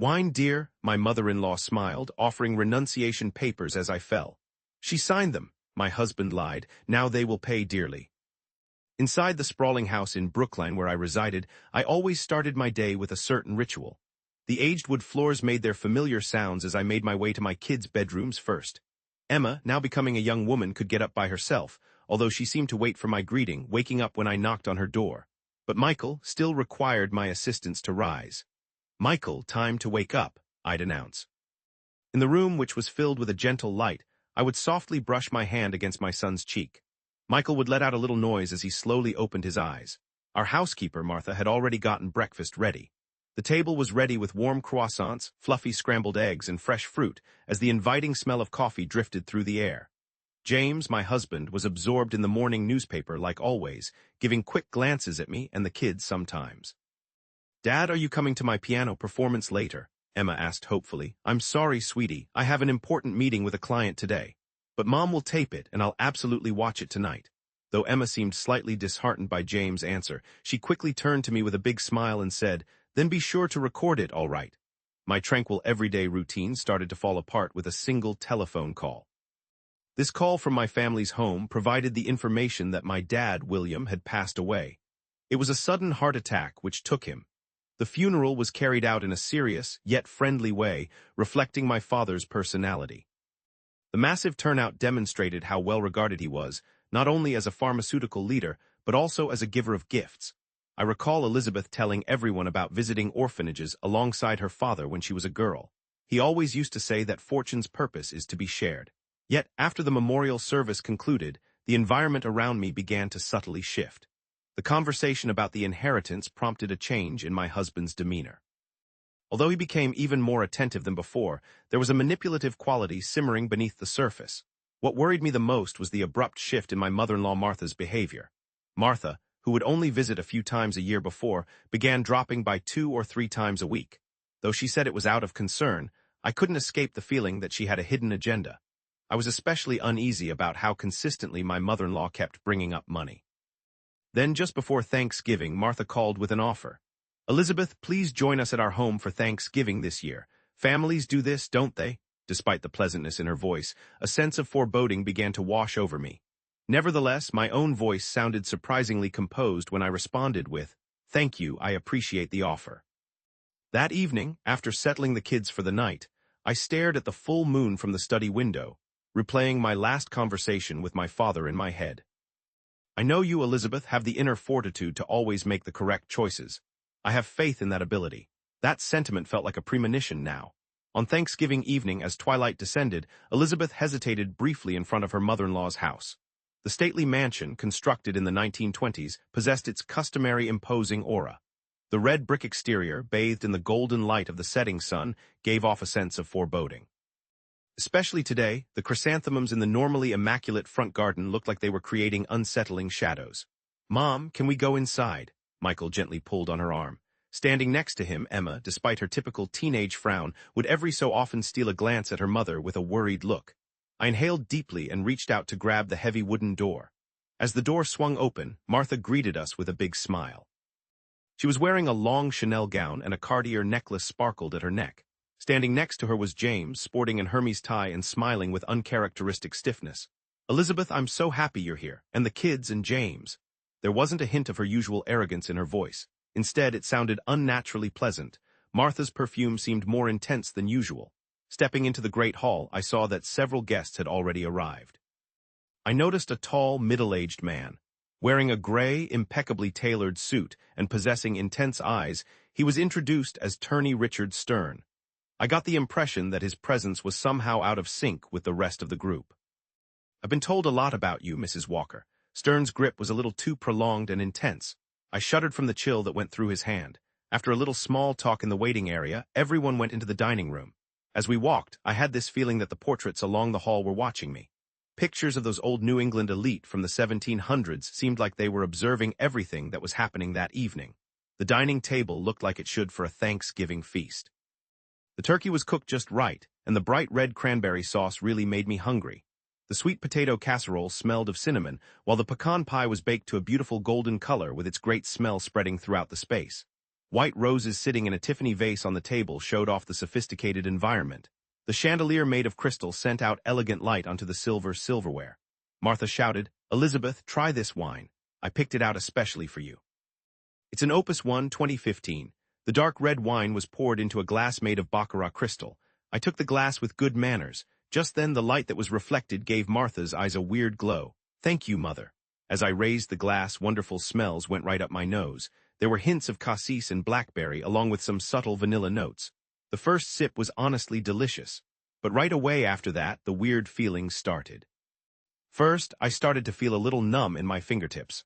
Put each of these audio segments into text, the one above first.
"Wine, dear," my mother-in-law smiled, offering renunciation papers as I fell. "She signed them," my husband lied. "Now they will pay dearly." Inside the sprawling house in Brookline where I resided, I always started my day with a certain ritual. The aged wood floors made their familiar sounds as I made my way to my kids' bedrooms first. Emma, now becoming a young woman, could get up by herself, although she seemed to wait for my greeting, waking up when I knocked on her door. But Michael still required my assistance to rise. "Michael, time to wake up," I'd announce. In the room, which was filled with a gentle light, I would softly brush my hand against my son's cheek. Michael would let out a little noise as he slowly opened his eyes. Our housekeeper, Martha, had already gotten breakfast ready. The table was ready with warm croissants, fluffy scrambled eggs, and fresh fruit, as the inviting smell of coffee drifted through the air. James, my husband, was absorbed in the morning newspaper like always, giving quick glances at me and the kids sometimes. "Dad, are you coming to my piano performance later?" Emma asked hopefully. "I'm sorry, sweetie, I have an important meeting with a client today. But Mom will tape it, and I'll absolutely watch it tonight." Though Emma seemed slightly disheartened by James' answer, she quickly turned to me with a big smile and said, "Then be sure to record it, all right." My tranquil everyday routine started to fall apart with a single telephone call. This call from my family's home provided the information that my dad, William, had passed away. It was a sudden heart attack which took him. The funeral was carried out in a serious, yet friendly way, reflecting my father's personality. The massive turnout demonstrated how well-regarded he was, not only as a pharmaceutical leader, but also as a giver of gifts. I recall Elizabeth telling everyone about visiting orphanages alongside her father when she was a girl. He always used to say that fortune's purpose is to be shared. Yet, after the memorial service concluded, the environment around me began to subtly shift. The conversation about the inheritance prompted a change in my husband's demeanor. Although he became even more attentive than before, there was a manipulative quality simmering beneath the surface. What worried me the most was the abrupt shift in my mother-in-law Martha's behavior. Martha, who would only visit a few times a year before, began dropping by 2 or 3 times a week. Though she said it was out of concern, I couldn't escape the feeling that she had a hidden agenda. I was especially uneasy about how consistently my mother-in-law kept bringing up money. Then, just before Thanksgiving, Martha called with an offer. "Elizabeth, please join us at our home for Thanksgiving this year. Families do this, don't they?" Despite the pleasantness in her voice, a sense of foreboding began to wash over me. Nevertheless, my own voice sounded surprisingly composed when I responded with, "Thank you, I appreciate the offer." That evening, after settling the kids for the night, I stared at the full moon from the study window, replaying my last conversation with my father in my head. "I know you, Elizabeth, have the inner fortitude to always make the correct choices. I have faith in that ability." That sentiment felt like a premonition now. On Thanksgiving evening, as twilight descended, Elizabeth hesitated briefly in front of her mother-in-law's house. The stately mansion, constructed in the 1920s, possessed its customary imposing aura. The red brick exterior, bathed in the golden light of the setting sun, gave off a sense of foreboding. Especially today, the chrysanthemums in the normally immaculate front garden looked like they were creating unsettling shadows. "Mom, can we go inside?" Michael gently pulled on her arm. Standing next to him, Emma, despite her typical teenage frown, would every so often steal a glance at her mother with a worried look. I inhaled deeply and reached out to grab the heavy wooden door. As the door swung open, Martha greeted us with a big smile. She was wearing a long Chanel gown, and a Cartier necklace sparkled at her neck. Standing next to her was James, sporting an Hermes tie and smiling with uncharacteristic stiffness. "Elizabeth, I'm so happy you're here, and the kids and James." There wasn't a hint of her usual arrogance in her voice. Instead, it sounded unnaturally pleasant. Martha's perfume seemed more intense than usual. Stepping into the great hall, I saw that several guests had already arrived. I noticed a tall, middle-aged man. Wearing a gray, impeccably tailored suit and possessing intense eyes, he was introduced as Attorney Richard Stern. I got the impression that his presence was somehow out of sync with the rest of the group. "I've been told a lot about you, Mrs. Walker." Stern's grip was a little too prolonged and intense. I shuddered from the chill that went through his hand. After a little small talk in the waiting area, everyone went into the dining room. As we walked, I had this feeling that the portraits along the hall were watching me. Pictures of those old New England elite from the 1700s seemed like they were observing everything that was happening that evening. The dining table looked like it should for a Thanksgiving feast. The turkey was cooked just right, and the bright red cranberry sauce really made me hungry. The sweet potato casserole smelled of cinnamon, while the pecan pie was baked to a beautiful golden color with its great smell spreading throughout the space. White roses sitting in a Tiffany vase on the table showed off the sophisticated environment. The chandelier made of crystal sent out elegant light onto the silverware. Martha shouted, "Elizabeth, try this wine. I picked it out especially for you." It's an Opus 1 2015. The dark red wine was poured into a glass made of baccarat crystal. I took the glass with good manners. Just then the light that was reflected gave Martha's eyes a weird glow. "Thank you, Mother." As I raised the glass, wonderful smells went right up my nose. There were hints of cassis and blackberry, along with some subtle vanilla notes. The first sip was honestly delicious. But right away after that, the weird feelings started. First, I started to feel a little numb in my fingertips.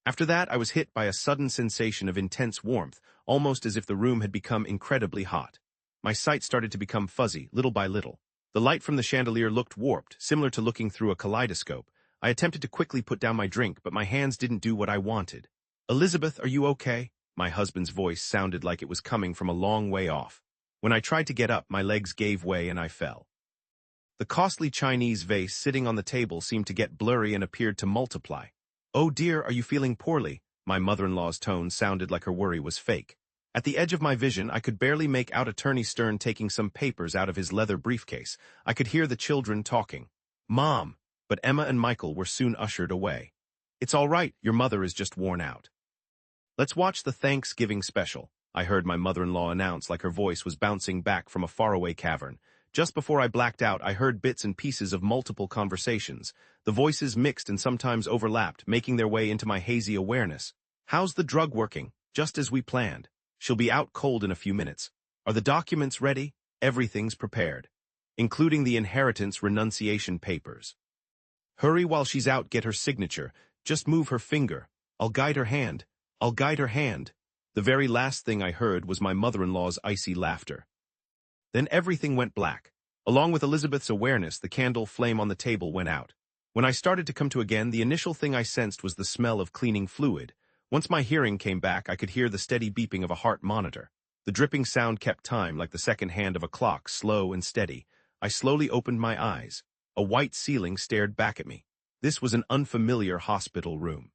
After that, I was hit by a sudden sensation of intense warmth, almost as if the room had become incredibly hot. My sight started to become fuzzy, little by little. The light from the chandelier looked warped, similar to looking through a kaleidoscope. I attempted to quickly put down my drink, but my hands didn't do what I wanted. "Elizabeth, are you okay?" My husband's voice sounded like it was coming from a long way off. When I tried to get up, my legs gave way and I fell. The costly Chinese vase sitting on the table seemed to get blurry and appeared to multiply. "Oh dear, are you feeling poorly?" My mother-in-law's tone sounded like her worry was fake. At the edge of my vision, I could barely make out Attorney Stern taking some papers out of his leather briefcase. I could hear the children talking. "Mom!" But Emma and Michael were soon ushered away. "It's all right, your mother is just worn out. Let's watch the Thanksgiving special," I heard my mother-in-law announce like her voice was bouncing back from a faraway cavern. Just before I blacked out, I heard bits and pieces of multiple conversations. The voices mixed and sometimes overlapped, making their way into my hazy awareness. "How's the drug working?" "Just as we planned. She'll be out cold in a few minutes." "Are the documents ready?" "Everything's prepared, including the inheritance renunciation papers." "Hurry while she's out, get her signature. Just move her finger. I'll guide her hand. I'll guide her hand." The very last thing I heard was my mother-in-law's icy laughter. Then everything went black. Along with Elizabeth's awareness, the candle flame on the table went out. When I started to come to again, the initial thing I sensed was the smell of cleaning fluid. Once my hearing came back, I could hear the steady beeping of a heart monitor. The dripping sound kept time like the second hand of a clock, slow and steady. I slowly opened my eyes. A white ceiling stared back at me. This was an unfamiliar hospital room.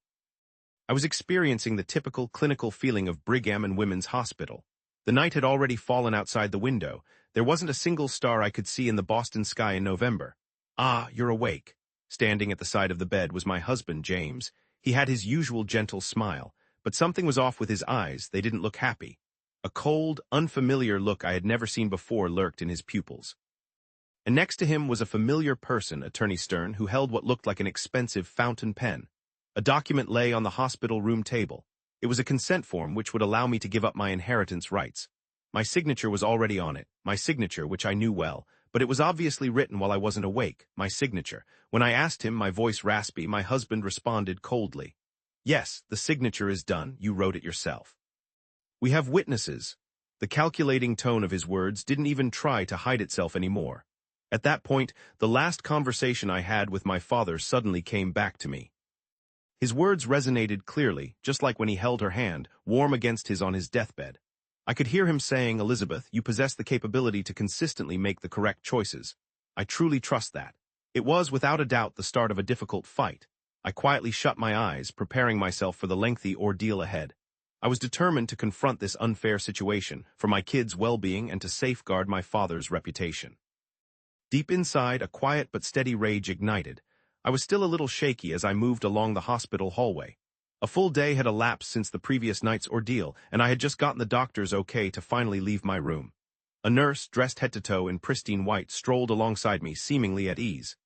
I was experiencing the typical clinical feeling of Brigham and Women's Hospital. The night had already fallen outside the window. There wasn't a single star I could see in the Boston sky in November. "Ah, you're awake." Standing at the side of the bed was my husband, James. He had his usual gentle smile, but something was off with his eyes. They didn't look happy. A cold, unfamiliar look I had never seen before lurked in his pupils. And next to him was a familiar person, Attorney Stern, who held what looked like an expensive fountain pen. A document lay on the hospital room table. It was a consent form which would allow me to give up my inheritance rights. My signature was already on it, my signature which I knew well, but it was obviously written while I wasn't awake, my signature. When I asked him, my voice raspy, my husband responded coldly. "Yes, the signature is done, you wrote it yourself. We have witnesses." The calculating tone of his words didn't even try to hide itself anymore. At that point, the last conversation I had with my father suddenly came back to me. His words resonated clearly, just like when he held her hand, warm against his on his deathbed. I could hear him saying, "Elizabeth, you possess the capability to consistently make the correct choices. I truly trust that." It was, without a doubt, the start of a difficult fight. I quietly shut my eyes, preparing myself for the lengthy ordeal ahead. I was determined to confront this unfair situation, for my kids' well-being and to safeguard my father's reputation. Deep inside, a quiet but steady rage ignited. I was still a little shaky as I moved along the hospital hallway. A full day had elapsed since the previous night's ordeal, and I had just gotten the doctor's okay to finally leave my room. A nurse, dressed head to toe in pristine white, strolled alongside me, seemingly at ease.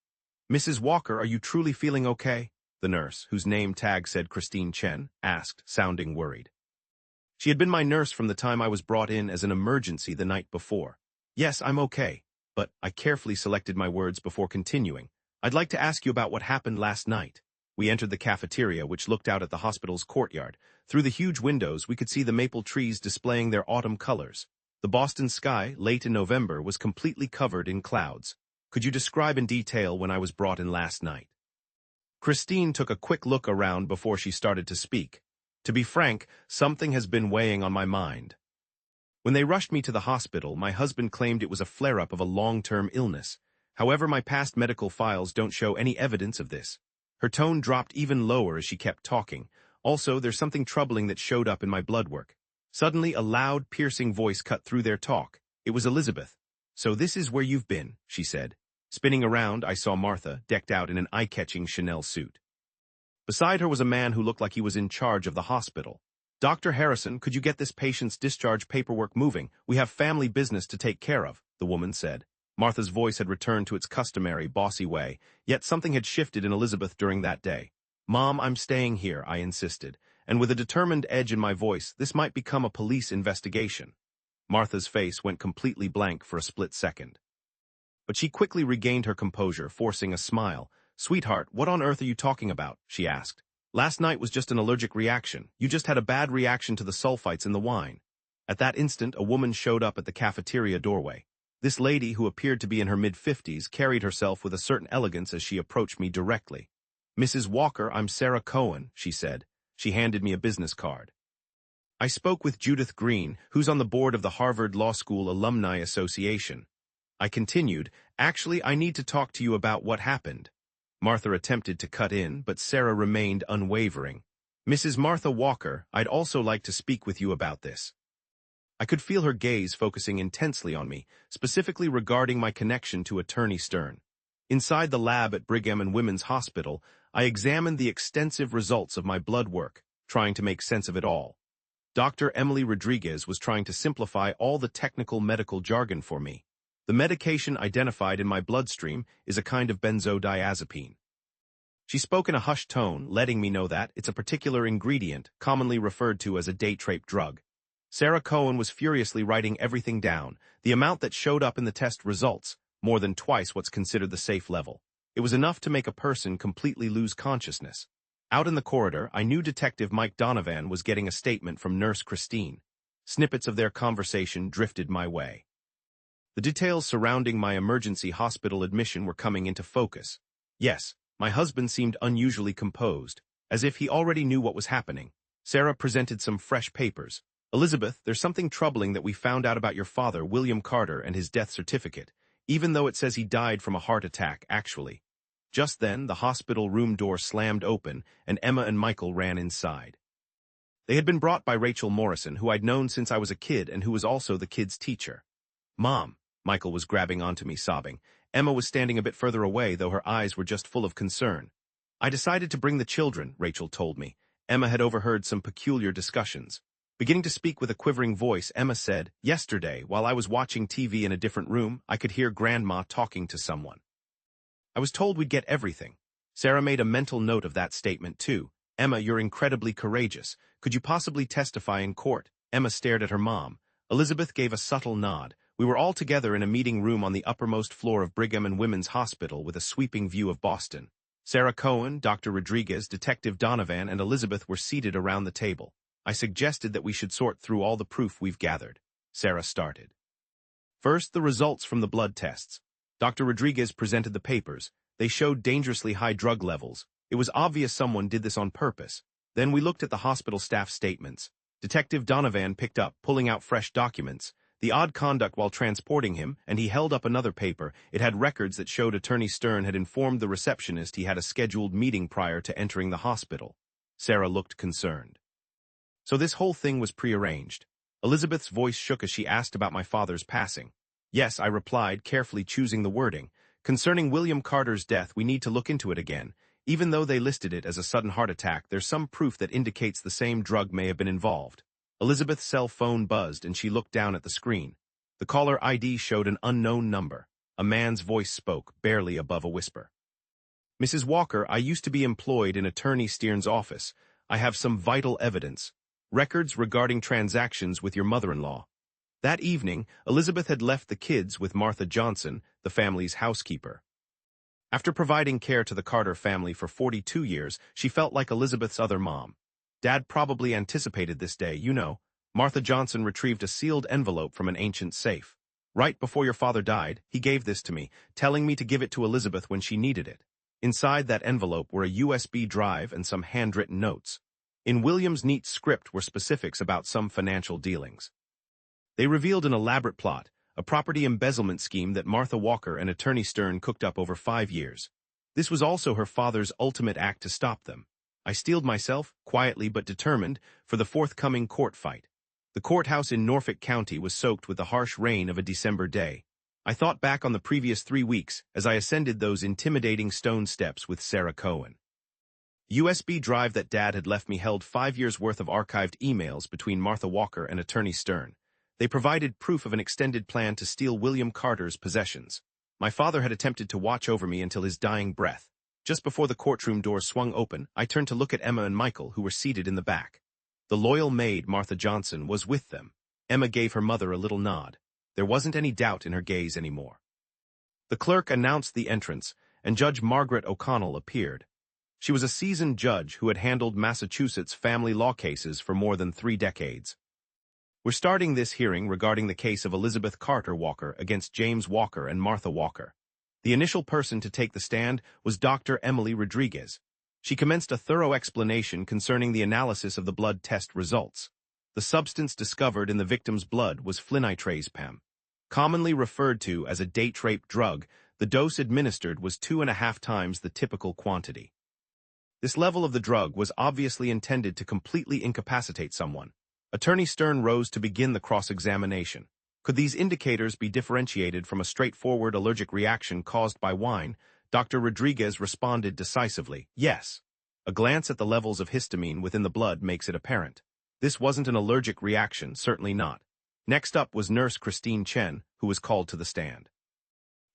"Mrs. Walker, are you truly feeling okay?" the nurse, whose name tag said Christine Chen, asked, sounding worried. She had been my nurse from the time I was brought in as an emergency the night before. "Yes, I'm okay, but," I carefully selected my words before continuing, "I'd like to ask you about what happened last night." We entered the cafeteria, which looked out at the hospital's courtyard. Through the huge windows, we could see the maple trees displaying their autumn colors. The Boston sky, late in November, was completely covered in clouds. "Could you describe in detail when I was brought in last night?" Christine took a quick look around before she started to speak. "To be frank, something has been weighing on my mind. When they rushed me to the hospital, my husband claimed it was a flare-up of a long-term illness. However, my past medical files don't show any evidence of this." Her tone dropped even lower as she kept talking. "Also, there's something troubling that showed up in my blood work. Suddenly, a loud, piercing voice cut through their talk. It was Elizabeth. "So this is where you've been," she said. Spinning around, I saw Martha, decked out in an eye-catching Chanel suit. Beside her was a man who looked like he was in charge of the hospital. "Dr. Harrison, could you get this patient's discharge paperwork moving? We have family business to take care of," the woman said. Martha's voice had returned to its customary, bossy way, yet something had shifted in Elizabeth during that day. "Mom, I'm staying here," I insisted, and with a determined edge in my voice, "this might become a police investigation." Martha's face went completely blank for a split second. But she quickly regained her composure, forcing a smile. "Sweetheart, what on earth are you talking about?" she asked. "Last night was just an allergic reaction. You just had a bad reaction to the sulfites in the wine." At that instant, a woman showed up at the cafeteria doorway. This lady, who appeared to be in her mid-50s, carried herself with a certain elegance as she approached me directly. "Mrs. Walker, I'm Sarah Cohen," she said. She handed me a business card. "I spoke with Judith Green, who's on the board of the Harvard Law School Alumni Association." I continued, "Actually, I need to talk to you about what happened." Martha attempted to cut in, but Sarah remained unwavering. "Mrs. Martha Walker, I'd also like to speak with you about this." I could feel her gaze focusing intensely on me, specifically regarding my connection to Attorney Stern. Inside the lab at Brigham and Women's Hospital, I examined the extensive results of my blood work, trying to make sense of it all. Dr. Emily Rodriguez was trying to simplify all the technical medical jargon for me. The medication identified in my bloodstream is a kind of benzodiazepine. She spoke in a hushed tone, letting me know that it's a particular ingredient, commonly referred to as a date rape drug. Sarah Cohen was furiously writing everything down, the amount that showed up in the test results, more than twice what's considered the safe level. It was enough to make a person completely lose consciousness. Out in the corridor, I knew Detective Mike Donovan was getting a statement from Nurse Christine. Snippets of their conversation drifted my way. The details surrounding my emergency hospital admission were coming into focus. Yes, my husband seemed unusually composed, as if he already knew what was happening. Sarah presented some fresh papers. "Elizabeth, there's something troubling that we found out about your father, William Carter, and his death certificate, even though it says he died from a heart attack, actually." Just then, the hospital room door slammed open, and Emma and Michael ran inside. They had been brought by Rachel Morrison, who I'd known since I was a kid and who was also the kids' teacher. "Mom," Michael was grabbing onto me, sobbing. Emma was standing a bit further away, though her eyes were just full of concern. "I decided to bring the children," Rachel told me. Emma had overheard some peculiar discussions. Beginning to speak with a quivering voice, Emma said, "Yesterday, while I was watching TV in a different room, I could hear Grandma talking to someone. I was told we'd get everything." Sarah made a mental note of that statement, too. "Emma, you're incredibly courageous. Could you possibly testify in court?" Emma stared at her mom. Elizabeth gave a subtle nod. We were all together in a meeting room on the uppermost floor of Brigham and Women's Hospital with a sweeping view of Boston. Sarah Cohen, Dr. Rodriguez, Detective Donovan, and Elizabeth were seated around the table. "I suggested that we should sort through all the proof we've gathered." Sarah started. "First, the results from the blood tests. Dr. Rodriguez presented the papers. They showed dangerously high drug levels. It was obvious someone did this on purpose. Then we looked at the hospital staff statements. Detective Donovan picked up, pulling out fresh documents. The odd conduct while transporting him, and he held up another paper. It had records that showed Attorney Stern had informed the receptionist he had a scheduled meeting prior to entering the hospital." Sarah looked concerned. "So this whole thing was prearranged?" Elizabeth's voice shook as she asked about my father's passing. "Yes," I replied, carefully choosing the wording. "Concerning William Carter's death, we need to look into it again. Even though they listed it as a sudden heart attack, there's some proof that indicates the same drug may have been involved." Elizabeth's cell phone buzzed and she looked down at the screen. The caller ID showed an unknown number. A man's voice spoke, barely above a whisper. "Mrs. Walker, I used to be employed in Attorney Stern's office. I have some vital evidence. Records regarding transactions with your mother-in-law." That evening, Elizabeth had left the kids with Martha Johnson, the family's housekeeper. After providing care to the Carter family for 42 years, she felt like Elizabeth's other mom. Dad probably anticipated this day, you know. Martha Johnson retrieved a sealed envelope from an ancient safe. "Right before your father died, he gave this to me, telling me to give it to Elizabeth when she needed it." Inside that envelope were a USB drive and some handwritten notes. In William's neat script were specifics about some financial dealings. They revealed an elaborate plot, a property embezzlement scheme that Martha Walker and Attorney Stern cooked up over 5 years. This was also her father's ultimate act to stop them. I steeled myself, quietly but determined, for the forthcoming court fight. The courthouse in Norfolk County was soaked with the harsh rain of a December day. I thought back on the previous 3 weeks as I ascended those intimidating stone steps with Sarah Cohen. USB drive that Dad had left me held 5 years' worth of archived emails between Martha Walker and Attorney Stern. They provided proof of an extended plan to steal William Carter's possessions. My father had attempted to watch over me until his dying breath. Just before the courtroom doors swung open, I turned to look at Emma and Michael, who were seated in the back. The loyal maid, Martha Johnson, was with them. Emma gave her mother a little nod. There wasn't any doubt in her gaze anymore. The clerk announced the entrance, and Judge Margaret O'Connell appeared. She was a seasoned judge who had handled Massachusetts family law cases for more than 3 decades. We're starting this hearing regarding the case of Elizabeth Carter Walker against James Walker and Martha Walker. The initial person to take the stand was Dr. Emily Rodriguez. She commenced a thorough explanation concerning the analysis of the blood test results. The substance discovered in the victim's blood was phenitrazepam. Commonly referred to as a date-rape drug, the dose administered was 2.5 times the typical quantity. This level of the drug was obviously intended to completely incapacitate someone. Attorney Stern rose to begin the cross-examination. Could these indicators be differentiated from a straightforward allergic reaction caused by wine? Dr. Rodriguez responded decisively, yes. A glance at the levels of histamine within the blood makes it apparent. This wasn't an allergic reaction, certainly not. Next up was Nurse Christine Chen, who was called to the stand.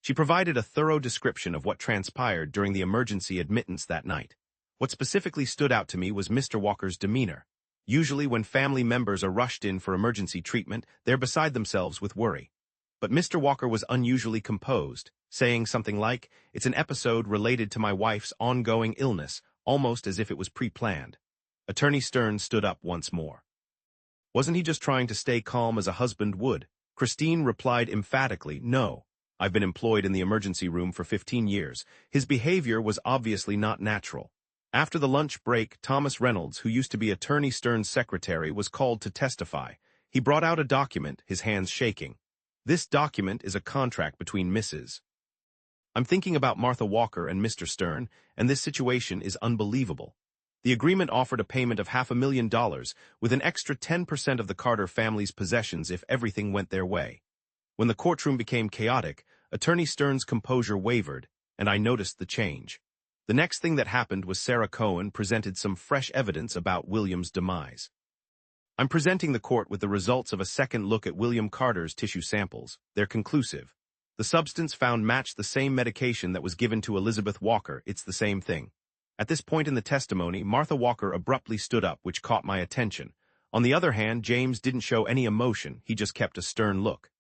She provided a thorough description of what transpired during the emergency admittance that night. What specifically stood out to me was Mr. Walker's demeanor. Usually when family members are rushed in for emergency treatment, they're beside themselves with worry. But Mr. Walker was unusually composed, saying something like, "It's an episode related to my wife's ongoing illness," almost as if it was pre-planned. Attorney Stern stood up once more. Wasn't he just trying to stay calm as a husband would? Christine replied emphatically, "No. I've been employed in the emergency room for 15 years. His behavior was obviously not natural." After the lunch break, Thomas Reynolds, who used to be Attorney Stern's secretary, was called to testify. He brought out a document, his hands shaking. This document is a contract between Mrs. I'm thinking about Martha Walker and Mr. Stern, and this situation is unbelievable. The agreement offered a payment of $500,000 with an extra 10% of the Carter family's possessions if everything went their way. When the courtroom became chaotic, Attorney Stern's composure wavered, and I noticed the change. The next thing that happened was Sarah Cohen presented some fresh evidence about William's demise. I'm presenting the court with the results of a second look at William Carter's tissue samples. They're conclusive. The substance found matched the same medication that was given to Elizabeth Walker. It's the same thing. At this point in the testimony, Martha Walker abruptly stood up, which caught my attention. On the other hand, James didn't show any emotion. He just kept a stern look.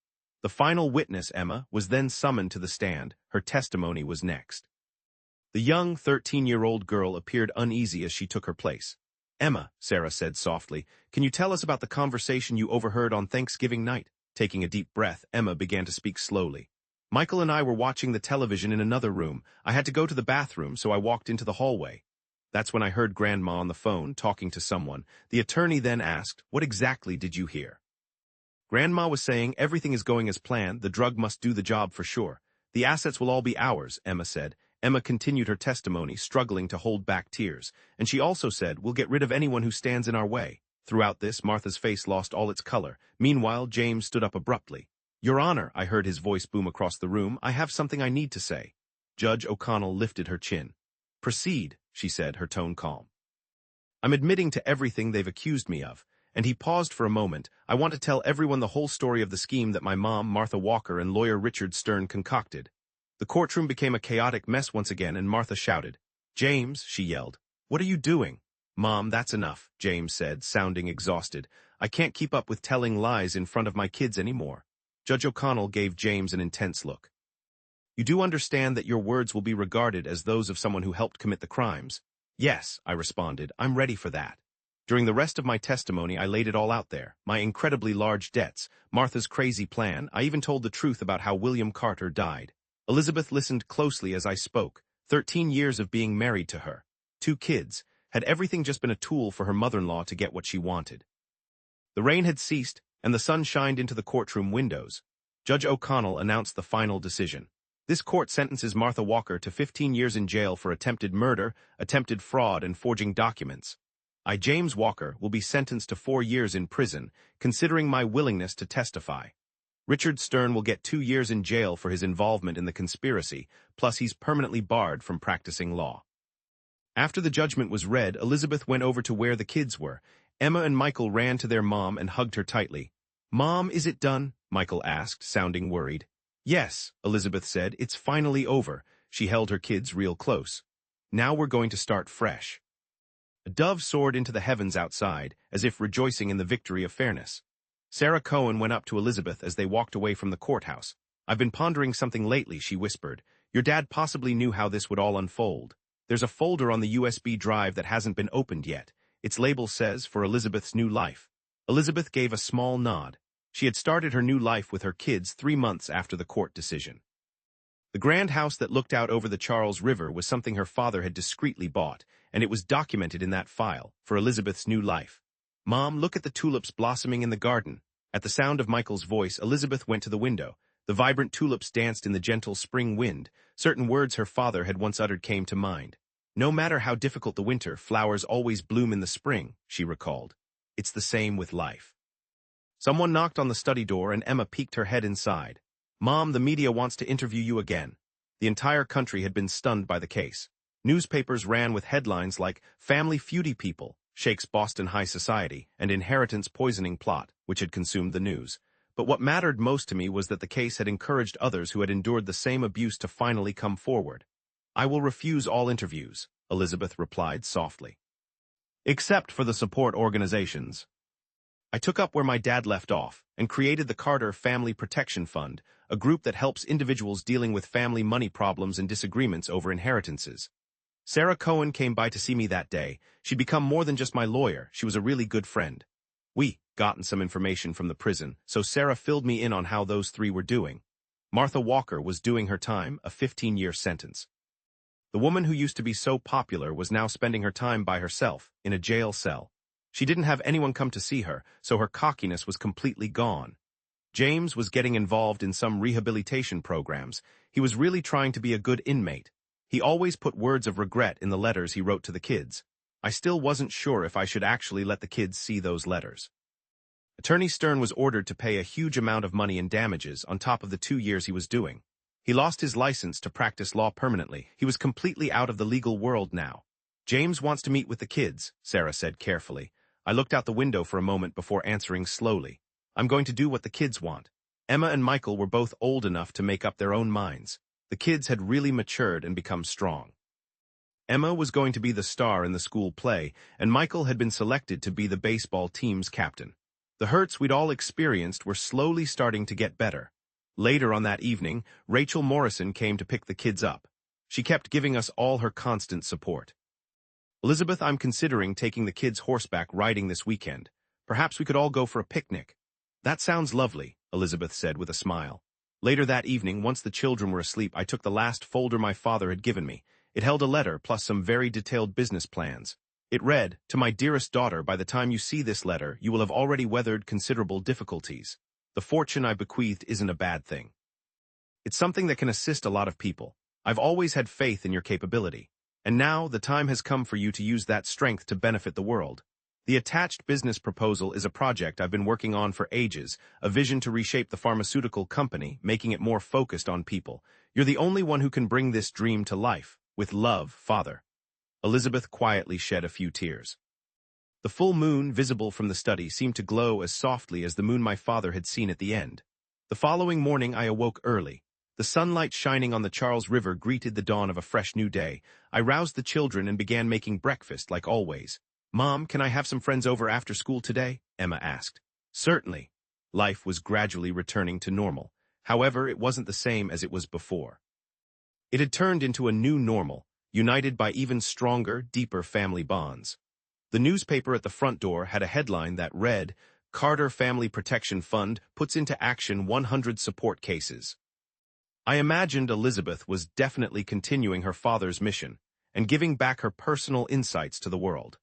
The final witness, Emma, was then summoned to the stand. Her testimony was next. The young 13-year-old girl appeared uneasy as she took her place. "Emma," Sarah said softly, "can you tell us about the conversation you overheard on Thanksgiving night?" Taking a deep breath, Emma began to speak slowly. "Michael and I were watching the television in another room. I had to go to the bathroom, so I walked into the hallway. That's when I heard Grandma on the phone talking to someone. The attorney then asked, 'What exactly did you hear?' Grandma was saying, 'Everything is going as planned. The drug must do the job for sure. The assets will all be ours,' Emma said. Emma continued her testimony, struggling to hold back tears, and she also said, 'We'll get rid of anyone who stands in our way.' Throughout this, Martha's face lost all its color. Meanwhile, James stood up abruptly. 'Your Honor,' I heard his voice boom across the room, 'I have something I need to say.' Judge O'Connell lifted her chin. 'Proceed,' she said, her tone calm. 'I'm admitting to everything they've accused me of.' And he paused for a moment. 'I want to tell everyone the whole story of the scheme that my mom, Martha Walker, and lawyer Richard Stern concocted.' The courtroom became a chaotic mess once again, and Martha shouted. 'James,' she yelled, 'what are you doing?' 'Mom, that's enough,' James said, sounding exhausted. 'I can't keep up with telling lies in front of my kids anymore.' Judge O'Connell gave James an intense look. 'You do understand that your words will be regarded as those of someone who helped commit the crimes?' 'Yes,' I responded. 'I'm ready for that.' During the rest of my testimony, I laid it all out there. My incredibly large debts, Martha's crazy plan. I even told the truth about how William Carter died. Elizabeth listened closely as I spoke. 13 years of being married to her. 2 kids. Had everything just been a tool for her mother-in-law to get what she wanted? The rain had ceased, and the sun shined into the courtroom windows. Judge O'Connell announced the final decision. This court sentences Martha Walker to 15 years in jail for attempted murder, attempted fraud, and forging documents. James Walker, will be sentenced to 4 years in prison, considering my willingness to testify. Richard Stern will get 2 years in jail for his involvement in the conspiracy, plus he's permanently barred from practicing law. After the judgment was read, Elizabeth went over to where the kids were. Emma and Michael ran to their mom and hugged her tightly. "Mom, is it done?" Michael asked, sounding worried. "Yes," Elizabeth said, "it's finally over." She held her kids real close. "Now we're going to start fresh." A dove soared into the heavens outside, as if rejoicing in the victory of fairness. Sarah Cohen went up to Elizabeth as they walked away from the courthouse. "I've been pondering something lately," she whispered. "Your dad possibly knew how this would all unfold. There's a folder on the USB drive that hasn't been opened yet. Its label says, 'For Elizabeth's New Life.'" Elizabeth gave a small nod. She had started her new life with her kids 3 months after the court decision. The grand house that looked out over the Charles River was something her father had discreetly bought, and it was documented in that file, "For Elizabeth's New Life." "Mom, look at the tulips blossoming in the garden." At the sound of Michael's voice, Elizabeth went to the window. The vibrant tulips danced in the gentle spring wind. Certain words her father had once uttered came to mind. "No matter how difficult the winter, flowers always bloom in the spring," she recalled. "It's the same with life." Someone knocked on the study door and Emma peeked her head inside. "Mom, the media wants to interview you again." The entire country had been stunned by the case. Newspapers ran with headlines like "Family Feudy People," "Shakes Boston High Society," and "Inheritance Poisoning Plot," which had consumed the news. But what mattered most to me was that the case had encouraged others who had endured the same abuse to finally come forward. "I will refuse all interviews," Elizabeth replied softly. "Except for the support organizations." I took up where my dad left off and created the Carter Family Protection Fund, a group that helps individuals dealing with family money problems and disagreements over inheritances. Sarah Cohen came by to see me that day. She'd become more than just my lawyer. She was a really good friend. We gotten some information from the prison, so Sarah filled me in on how those 3 were doing. Martha Walker was doing her time, a 15-year sentence. The woman who used to be so popular was now spending her time by herself, in a jail cell. She didn't have anyone come to see her, so her cockiness was completely gone. James was getting involved in some rehabilitation programs. He was really trying to be a good inmate. He always put words of regret in the letters he wrote to the kids. I still wasn't sure if I should actually let the kids see those letters. Attorney Stern was ordered to pay a huge amount of money in damages on top of the 2 years he was doing. He lost his license to practice law permanently. He was completely out of the legal world now. "James wants to meet with the kids," Sarah said carefully. I looked out the window for a moment before answering slowly. "I'm going to do what the kids want." Emma and Michael were both old enough to make up their own minds. The kids had really matured and become strong. Emma was going to be the star in the school play, and Michael had been selected to be the baseball team's captain. The hurts we'd all experienced were slowly starting to get better. Later on that evening, Rachel Morrison came to pick the kids up. She kept giving us all her constant support. "Elizabeth, I'm considering taking the kids horseback riding this weekend. Perhaps we could all go for a picnic." "That sounds lovely," Elizabeth said with a smile. Later that evening, once the children were asleep, I took the last folder my father had given me. It held a letter plus some very detailed business plans. It read, "To my dearest daughter, by the time you see this letter, you will have already weathered considerable difficulties. The fortune I bequeathed isn't a bad thing. It's something that can assist a lot of people. I've always had faith in your capability. And now the time has come for you to use that strength to benefit the world. The attached business proposal is a project I've been working on for ages, a vision to reshape the pharmaceutical company, making it more focused on people. You're the only one who can bring this dream to life. With love, Father." Elizabeth quietly shed a few tears. The full moon, visible from the study, seemed to glow as softly as the moon my father had seen at the end. The following morning I awoke early. The sunlight shining on the Charles River greeted the dawn of a fresh new day. I roused the children and began making breakfast like always. "Mom, can I have some friends over after school today?" Emma asked. "Certainly." Life was gradually returning to normal. However, it wasn't the same as it was before. It had turned into a new normal, united by even stronger, deeper family bonds. The newspaper at the front door had a headline that read, "Carter Family Protection Fund puts into action 100 support cases." I imagined Elizabeth was definitely continuing her father's mission and giving back her personal insights to the world.